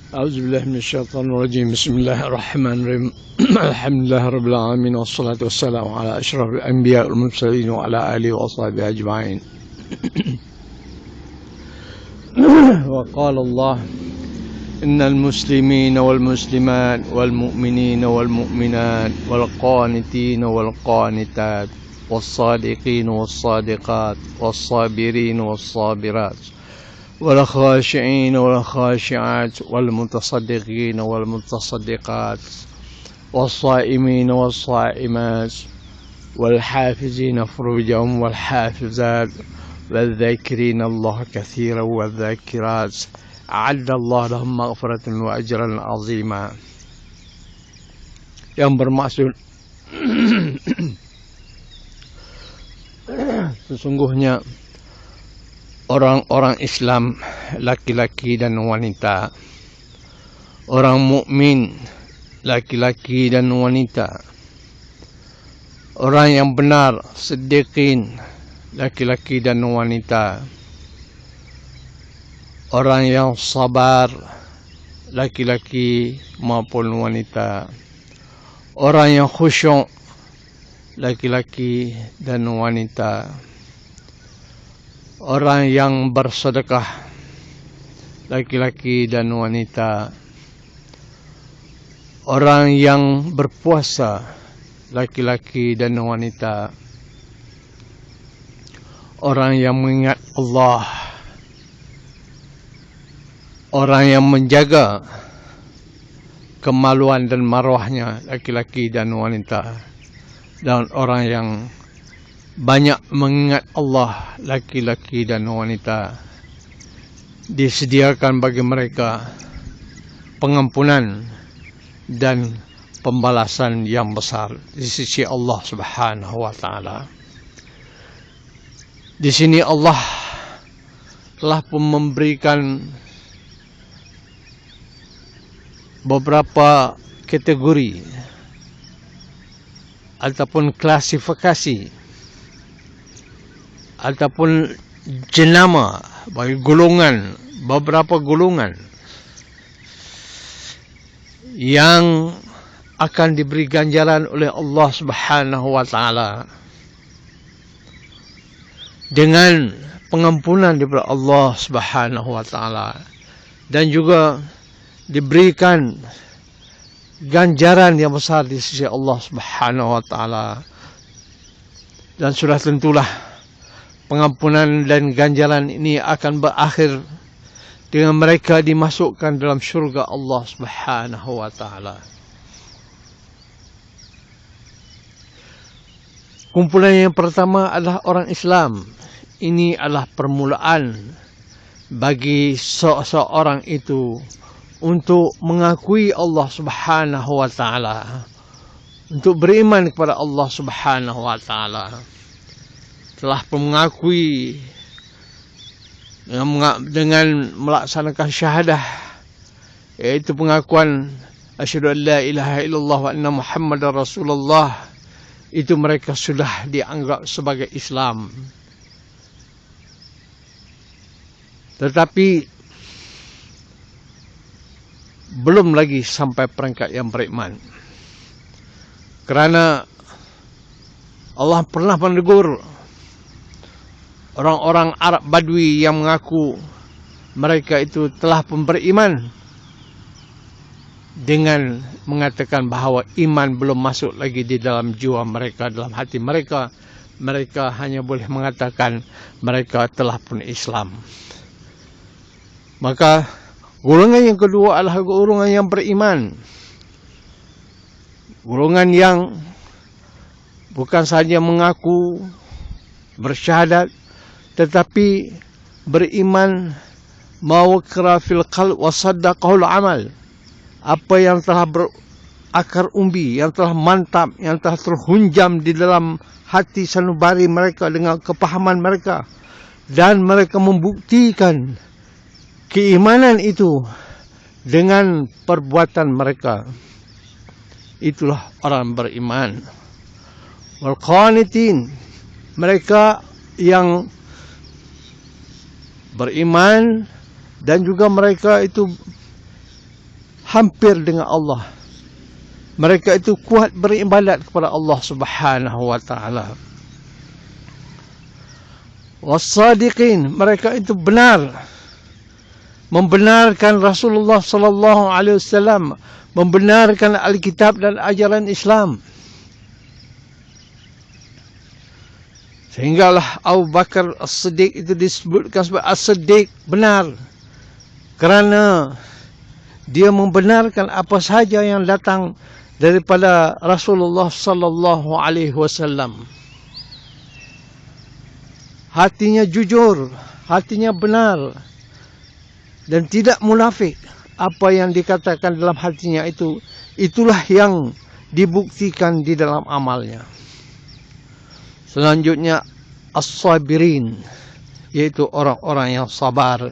أعوذ بالله من الشيطان الرجيم. بسم الله الرحمن الرحيم. الحمد لله رب العالمين، والصلاة والسلام على أشرف الأنبياء والمرسلين وعلى آله وصحبه أجمعين. وقال الله: إن المسلمين والمسلمات والمؤمنين والمؤمنات والقانتين والقانتات والصادقين والصادقات والصابرين والصابرات والخاشعين والخاشعات والمتصدقين والمتصدقات والصائمين والصائمات والحافظين فروجهم والحافظات والذاكرين الله كثيرا والذاكرات أعد الله لهم مغفرة وأجرا عظيما. Yang bermaksud sesungguhnya orang-orang Islam, laki-laki dan wanita, orang mukmin, laki-laki dan wanita, orang yang benar, siddiqin, laki-laki dan wanita, orang yang sabar, laki-laki maupun wanita, orang yang khusyuk, laki-laki dan wanita, orang yang bersedekah, laki-laki dan wanita, orang yang berpuasa, laki-laki dan wanita, orang yang mengingat Allah, orang yang menjaga kemaluan dan marwahnya, laki-laki dan wanita, dan orang yang banyak mengingat Allah, laki-laki dan wanita, disediakan bagi mereka pengampunan dan pembalasan yang besar di sisi Allah Subhanahu wa taala. Di sini Allah telah memberikan beberapa kategori ataupun klasifikasi ataupun jenama bagi golongan, beberapa golongan yang akan diberi ganjaran oleh Allah Subhanahu wa taala dengan pengampunan daripada Allah Subhanahu wa taala, dan juga diberikan ganjaran yang besar di sisi Allah Subhanahu wa taala. Dan sudah tentulah pengampunan dan ganjaran ini akan berakhir dengan mereka dimasukkan dalam syurga Allah Subhanahu wa taala. Kumpulan yang pertama adalah orang Islam. Ini adalah permulaan bagi seseorang itu untuk mengakui Allah Subhanahu wa taala, untuk beriman kepada Allah Subhanahu wa taala. Telah mengakui dengan melaksanakan syahadah, yaitu pengakuan asyhadu an la ilaha illallah wa anna muhammadar rasulullah, itu mereka sudah dianggap sebagai Islam. Tetapi belum lagi sampai peringkat yang beriman, kerana Allah pernah menegur orang-orang Arab Badui yang mengaku mereka itu telah beriman, dengan mengatakan bahawa iman belum masuk lagi di dalam jiwa mereka, dalam hati mereka. Mereka hanya boleh mengatakan mereka telah pun Islam. Maka golongan yang kedua adalah golongan yang beriman, golongan yang bukan sahaja mengaku bersyahadat, tetapi beriman mawaqra fil qalb wa saddaqahul amal. Apa yang telah berakar umbi, yang telah mantap, yang telah terhunjam di dalam hati sanubari mereka dengan kepahaman mereka, dan mereka membuktikan keimanan itu dengan perbuatan mereka, itulah orang beriman. Wal qanitin, mereka yang beriman dan juga mereka itu hampir dengan Allah. Mereka itu kuat beribadat kepada Allah Subhanahu wa taala. Was-sadiqin, mereka itu benar, membenarkan Rasulullah sallallahu alaihi wasallam, membenarkan Alkitab dan ajaran Islam. Sehinggalah Abu Bakar As-Siddiq itu disebutkan sebagai As-Siddiq, benar, kerana dia membenarkan apa sahaja yang datang daripada Rasulullah sallallahu alaihi wasallam. Hatinya jujur, hatinya benar, dan tidak munafik. Apa yang dikatakan dalam hatinya itu, itulah yang dibuktikan di dalam amalnya. Selanjutnya as-sabirin, yaitu orang-orang yang sabar.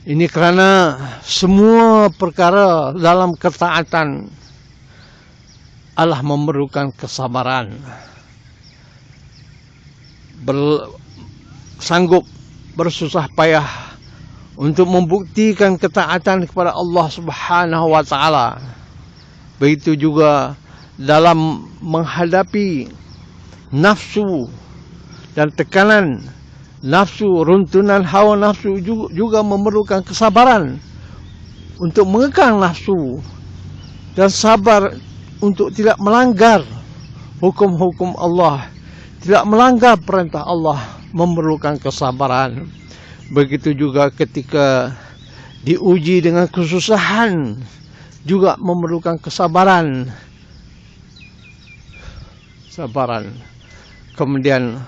Ini kerana semua perkara dalam ketaatan Allah memerlukan kesabaran. Sanggup bersusah payah untuk membuktikan ketaatan kepada Allah Subhanahu wa taala. Begitu juga dalam menghadapi nafsu dan tekanan nafsu, runtunan hawa nafsu juga memerlukan kesabaran untuk mengekang nafsu, dan sabar untuk tidak melanggar hukum-hukum Allah, tidak melanggar perintah Allah, memerlukan kesabaran. Begitu juga ketika diuji dengan kesusahan, juga memerlukan kesabaran. Kemudian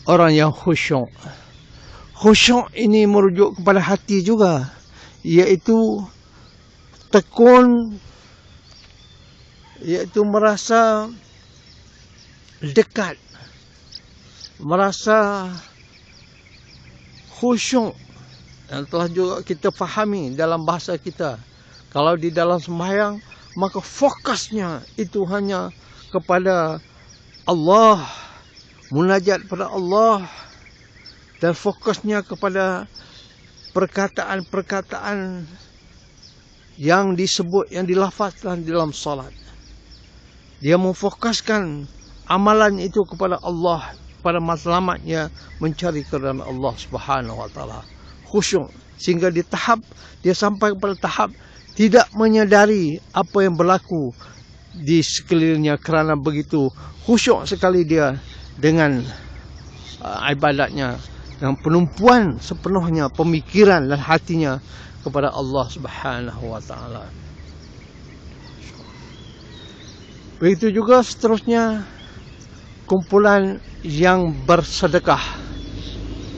orang yang khusyuk. Khusyuk ini merujuk kepada hati juga, iaitu tekun, iaitu merasa dekat, merasa khusyuk. Dan telah juga kita fahami dalam bahasa kita, kalau di dalam sembahyang, maka fokusnya itu hanya kepada Allah, munajat pada Allah, dan fokusnya kepada perkataan-perkataan yang disebut, yang dilafazkan dalam salat. Dia memfokuskan amalan itu kepada Allah, pada matlamatnya mencari keridhaan Allah Subhanahu wa taala. Khusyuk, sehingga dia sampai kepada tahap tidak menyadari apa yang berlaku di sekelilingnya, kerana begitu khusyuk sekali dia dengan ibadatnya, dengan penumpuan sepenuhnya pemikiran dan hatinya kepada Allah Subhanahu wa taala. Begitu juga seterusnya kumpulan yang bersedekah,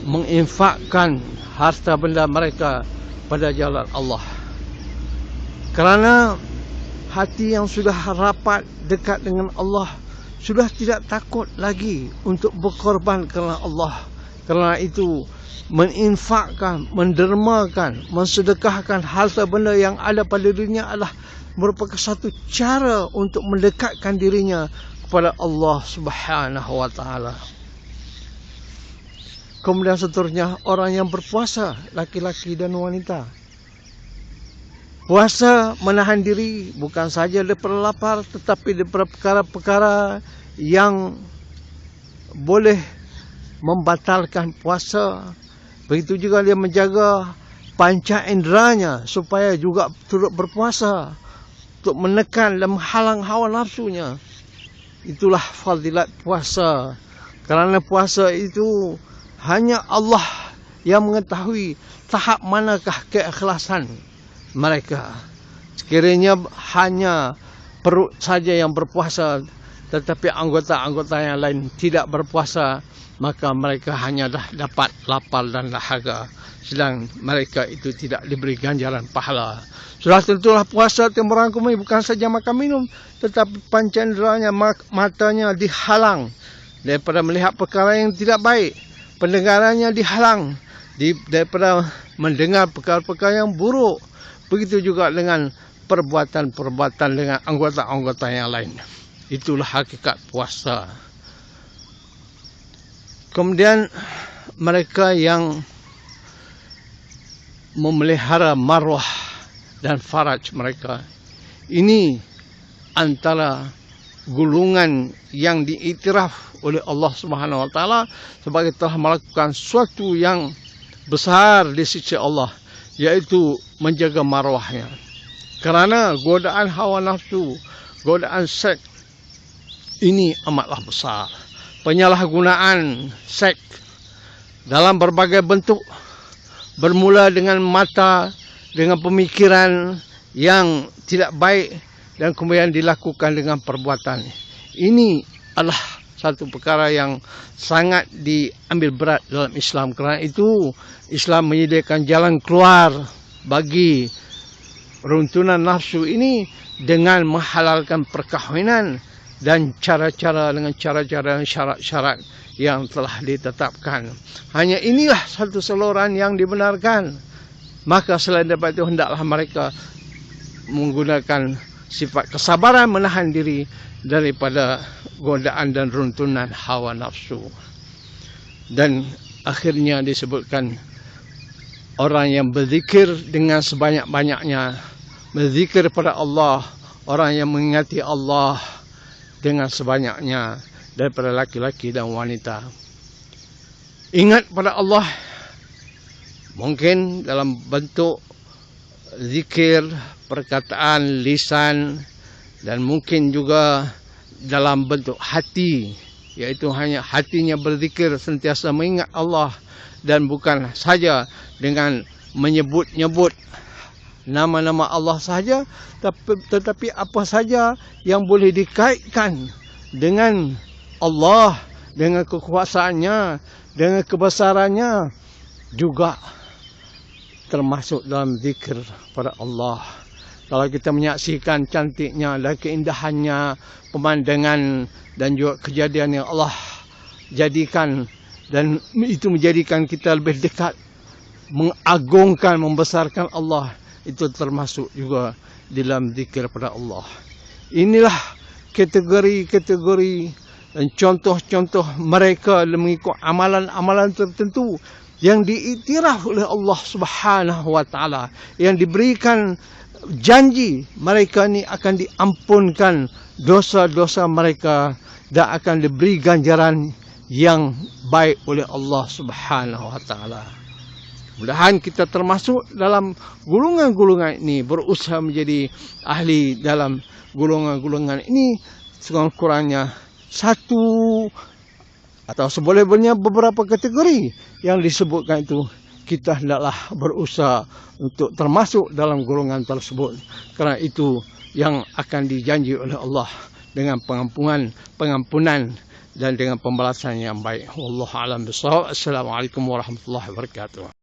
menginfakkan harta benda mereka pada jalan Allah. Kerana hati yang sudah rapat dekat dengan Allah sudah tidak takut lagi untuk berkorban kerana Allah. Kerana itu meninfakkan, mendermakan, mensedekahkan harta benda yang ada pada dirinya adalah merupakan satu cara untuk mendekatkan dirinya kepada Allah Subhanahu wa taala. Kemudian seterusnya orang yang berpuasa, laki-laki dan wanita. Puasa menahan diri bukan saja daripada lapar, tetapi daripada perkara-perkara yang boleh membatalkan puasa. Begitu juga dia menjaga panca inderanya supaya juga turut berpuasa, untuk menekan dan menghalang hawa nafsunya. Itulah fadilat puasa. Kerana puasa itu hanya Allah yang mengetahui tahap manakah keikhlasan mereka. Sekiranya hanya perut saja yang berpuasa, tetapi anggota-anggota yang lain tidak berpuasa, maka mereka hanya dapat lapar dan dahaga, sedang mereka itu tidak diberi ganjaran pahala. Sudah tentulah puasa itu merangkumi bukan saja makan minum, tetapi panca inderanya, matanya dihalang daripada melihat perkara yang tidak baik, pendengarannya dihalang daripada mendengar perkara-perkara yang buruk. Begitu juga dengan perbuatan-perbuatan dengan anggota-anggota yang lain. Itulah hakikat puasa. Kemudian mereka yang memelihara marwah dan faraj mereka. Ini antara golongan yang diiktiraf oleh Allah Subhanahu wa taala sebagai telah melakukan suatu yang besar di sisi Allah, yaitu menjaga marwahnya. Kerana godaan hawa nafsu, godaan seks ini amatlah besar. Penyalahgunaan seks dalam berbagai bentuk, bermula dengan mata, dengan pemikiran yang tidak baik, dan kemudian dilakukan dengan perbuatan. Ini adalah satu perkara yang sangat diambil berat dalam Islam. Kerana itu Islam menyediakan jalan keluar bagi runtunan nafsu ini dengan menghalalkan perkahwinan dan cara-cara dengan cara-cara syarat-syarat yang telah ditetapkan. Hanya inilah satu saluran yang dibenarkan. Maka selain daripada itu hendaklah mereka menggunakan sifat kesabaran menahan diri daripada godaan dan runtunan hawa nafsu. Dan akhirnya disebutkan orang yang berzikir dengan sebanyak-banyaknya, berzikir pada Allah, orang yang mengingati Allah dengan sebanyaknya daripada laki-laki dan wanita. Ingat pada Allah mungkin dalam bentuk zikir, perkataan lisan, dan mungkin juga dalam bentuk hati, yaitu hanya hatinya berzikir, sentiasa mengingat Allah, dan bukan saja dengan menyebut-nyebut nama-nama Allah sahaja, tetapi apa saja yang boleh dikaitkan dengan Allah, dengan kekuasaannya, dengan kebesarannya juga termasuk dalam zikir pada Allah. Kalau kita menyaksikan cantiknya dan keindahannya, pemandangan dan juga kejadian yang Allah jadikan, dan itu menjadikan kita lebih dekat, mengagungkan, membesarkan Allah, itu termasuk juga dalam zikir pada Allah. Inilah kategori-kategori dan contoh-contoh mereka mengikut amalan-amalan tertentu yang diiktiraf oleh Allah Subhanahu wa taala, yang diberikan janji mereka ni akan diampunkan dosa-dosa mereka dan akan diberi ganjaran yang baik oleh Allah Subhanahu wa taala. Mudah-mudahan kita termasuk dalam golongan-golongan ini, berusaha menjadi ahli dalam golongan-golongan ini, sekurang-kurangnya satu atau seboleh-bolehnya beberapa kategori yang disebutkan itu. Kita hendaklah berusaha untuk termasuk dalam golongan tersebut. Kerana itu yang akan dijanji oleh Allah dengan pengampunan dan dengan pembalasan yang baik. Wallahu a'lam bishawab. Assalamualaikum warahmatullahi wabarakatuh.